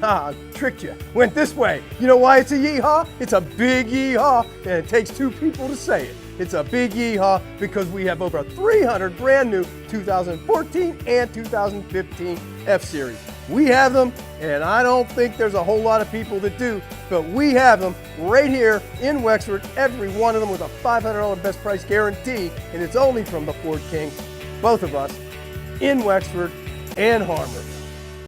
Ah, tricked you. Went this way. You know why it's a yeehaw? It's a big yeehaw, and it takes two people to say it. It's a big yeehaw because we have over 300 brand new 2014 and 2015 F-Series. We have them, and I don't think there's a whole lot of people that do, but we have them right here in Wexford, every one of them with a $500 best price guarantee, and it's only from the Ford King, both of us, in Wexford and Harmarville.